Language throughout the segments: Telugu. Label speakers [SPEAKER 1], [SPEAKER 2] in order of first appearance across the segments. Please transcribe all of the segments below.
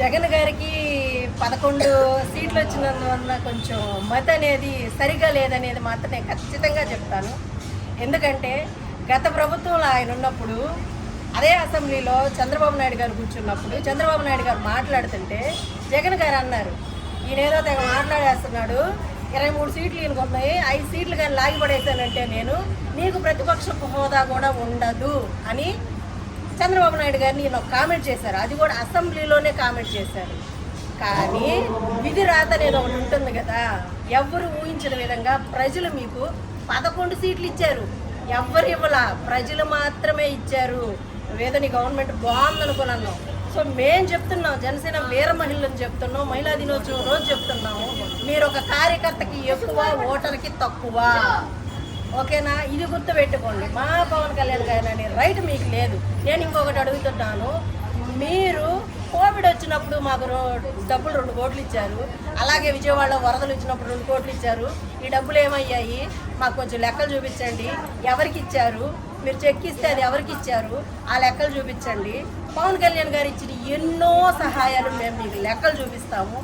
[SPEAKER 1] జగన్ గారికి 11 సీట్లు వచ్చినందువల్ల కొంచెం మత అనేది సరిగా లేదనేది మాత్రం నేను ఖచ్చితంగా చెప్తాను. ఎందుకంటే గత ప్రభుత్వంలో ఆయన ఉన్నప్పుడు అదే అసెంబ్లీలో చంద్రబాబు నాయుడు గారు కూర్చున్నప్పుడు చంద్రబాబు నాయుడు గారు మాట్లాడుతుంటే జగన్ గారు అన్నారు, ఈయనేదో తెగ మాట్లాడేస్తున్నాడు, 23 సీట్లు ఈయనకు ఉన్నాయి, 5 సీట్లు కానీ లాగిపడేశానంటే నీకు ప్రతిపక్ష హోదా కూడా ఉండదు అని చంద్రబాబు నాయుడు గారిని ఈయన కామెంట్ చేశారు. అది కూడా అసెంబ్లీలోనే కామెంట్ చేశారు. కానీ విధి రాత అనేది ఒకటి ఉంటుంది కదా, ఎవ్వరు ఊహించిన విధంగా ప్రజలు మీకు 11 సీట్లు ఇచ్చారు. ఎవ్వరు ఇవ్వలా, ప్రజలు మాత్రమే ఇచ్చారు. ఏదో నీ గవర్నమెంట్ బాగుందనుకున్నాను. సో మేము చెప్తున్నాం, జనసేన వీర మహిళలను చెప్తున్నాం, మహిళా దినోత్సవం రోజు చెప్తున్నాము, మీరు ఒక కార్యకర్తకి ఎక్కువ, ఓటర్కి తక్కువ. ఓకేనా? ఇది గుర్తుపెట్టుకోండి. మా పవన్ కళ్యాణ్ గారు అనే రైట్ మీకు లేదు. నేను ఇంకొకటి అడుగుతున్నాను, మీరు కోవిడ్ వచ్చినప్పుడు మాకు డబ్బులు 2 కోట్లు ఇచ్చారు, అలాగే విజయవాడలో వరదలు ఇచ్చినప్పుడు 2 కోట్లు ఇచ్చారు. ఈ డబ్బులు ఏమయ్యాయి? మాకు కొంచెం లెక్కలు చూపించండి. ఎవరికి ఇచ్చారు? మీరు చెక్ ఇస్తే అది ఎవరికి ఇచ్చారు? ఆ లెక్కలు చూపించండి. పవన్ కళ్యాణ్ గారు ఇచ్చిన ఎన్నో సహాయాలు మేము మీకు లెక్కలు చూపిస్తాము.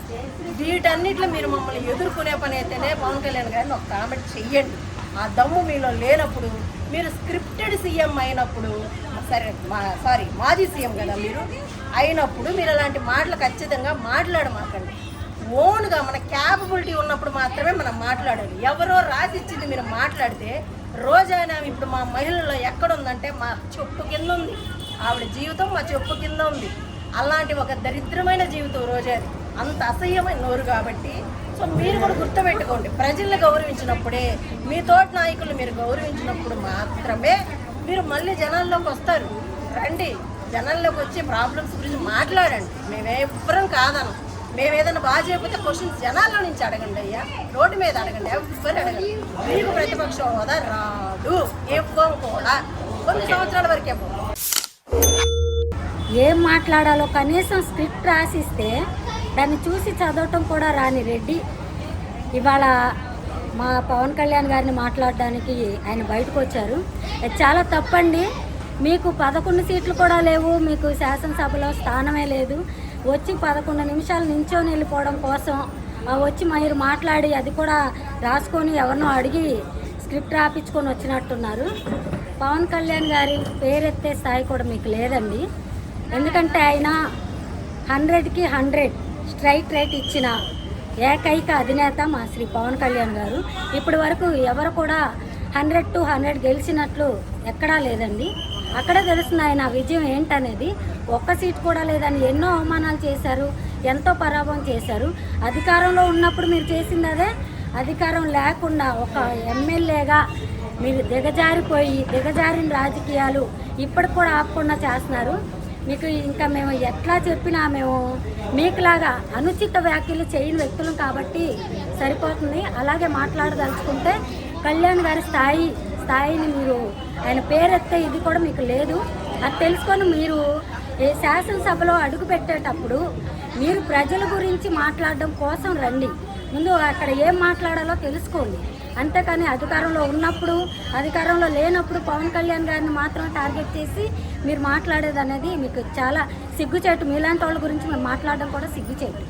[SPEAKER 1] వీటన్నిటిలో మీరు మమ్మల్ని ఎదుర్కొనే పని అయితేనే పవన్ కళ్యాణ్ గారిని ఒక కామెంట్ చెయ్యండి. ఆ దమ్ము మీలో లేనప్పుడు, మీరు స్క్రిప్టెడ్ సీఎం అయినప్పుడు, మాజీ సీఎం కదా మీరు అయినప్పుడు, మీరు అలాంటి మాటలు ఖచ్చితంగా మాట్లాడమాకండి. ఓన్గా మన క్యాపబిలిటీ ఉన్నప్పుడు మాత్రమే మనం మాట్లాడాలి. ఎవరో రాసిచ్చింది మీరు మాట్లాడితే, రోజైనా ఇప్పుడు మా మహిళల్లో ఎక్కడుందంటే మా చెప్పు కింద ఉంది. ఆవిడ జీవితం మా చెప్పు కింద ఉంది. అలాంటి ఒక దరిద్రమైన జీవితం రోజాది, అంత అసహ్యమైన నోరు. కాబట్టి సో మీరు కూడా గుర్తుపెట్టుకోండి, ప్రజల్ని గౌరవించినప్పుడే, మీ తోటి నాయకులు మీరు గౌరవించినప్పుడు మాత్రమే మీరు మళ్ళీ జనాల్లోకి వస్తారు. రండి, జనాల్లోకి వచ్చి ప్రాబ్లమ్స్ గురించి మాట్లాడండి. మేమెవ్వరం కాదను. మేము ఏదైనా బాగా చేయకపోతే క్వశ్చన్స్ జనాల్లో నుంచి అడగండి అయ్యా, రోడ్డు మీద అడగండి, ఎవ్వరు అడగండి. మీకు ప్రతిపక్ష హోదా రాదు, ఇవ్వం కూడా, కొన్ని సంవత్సరాల వరకు ఇవ్వం.
[SPEAKER 2] ఏం మాట్లాడాలో కనీసం స్క్రిప్ట్ రాసిస్తే దాన్ని చూసి చదవటం కూడా రాని రెడ్డి ఇవాళ మా పవన్ కళ్యాణ్ గారిని మాట్లాడడానికి ఆయన బయటకు వచ్చారు. అది చాలా తప్పండి. మీకు 11 సీట్లు కూడా లేవు, మీకు శాసనసభలో స్థానమే లేదు. వచ్చి 11 నిమిషాలు నించొని వెళ్ళిపోవడం కోసం వచ్చి మీరు మాట్లాడి అది కూడా రాసుకొని ఎవరినో అడిగి స్క్రిప్ట్ రాపించుకొని వచ్చినట్టున్నారు. పవన్ కళ్యాణ్ గారి పేరెత్తే స్థాయి కూడా మీకు లేదండి. ఎందుకంటే ఆయన 100కి 100 స్ట్రైట్ రేట్ ఇచ్చిన ఏకైక అధినేత మా శ్రీ పవన్ కళ్యాణ్ గారు. ఇప్పటి వరకు ఎవరు కూడా 100 to 100 గెలిచినట్లు ఎక్కడా లేదండి. అక్కడే తెలుస్తుంది ఆయన విజయం ఏంటనేది. ఒక్క సీట్ కూడా లేదని ఎన్నో అవమానాలు చేశారు, ఎంతో పరాభవం చేశారు. అధికారంలో ఉన్నప్పుడు మీరు చేసింది అదే, అధికారం లేకుండా ఒక ఎమ్మెల్యేగా మీరు దిగజారిన రాజకీయాలు ఇప్పటికి కూడా ఆపకుండా చేస్తున్నారు. మీకు ఇంకా మేము ఎట్లా చెప్పినా మేము మీకులాగా అనుచిత వ్యాఖ్యలు చేయని వ్యక్తులం కాబట్టి సరిపోతుంది. అలాగే మాట్లాడదలుచుకుంటే కళ్యాణ్ గారి స్థాయిని మీరు ఆయన పేరెత్తే ఇది కూడా మీకు లేదు. అది తెలుసుకొని మీరు శాసనసభలో అడుగు పెట్టేటప్పుడు మీరు ప్రజల గురించి మాట్లాడడం కోసం రండి. ముందు అక్కడ ఏం మాట్లాడాలో తెలుసుకోండి. అంతేకాని అధికారంలో ఉన్నప్పుడు, అధికారంలో లేనప్పుడు పవన్ కళ్యాణ్ గారిని మాత్రం టార్గెట్ చేసి మీరు మాట్లాడేది అనేది మీకు చాలా సిగ్గుచేటు. మీలాంటి వాళ్ళ గురించి మేము మాట్లాడడం కూడా సిగ్గుచేటు.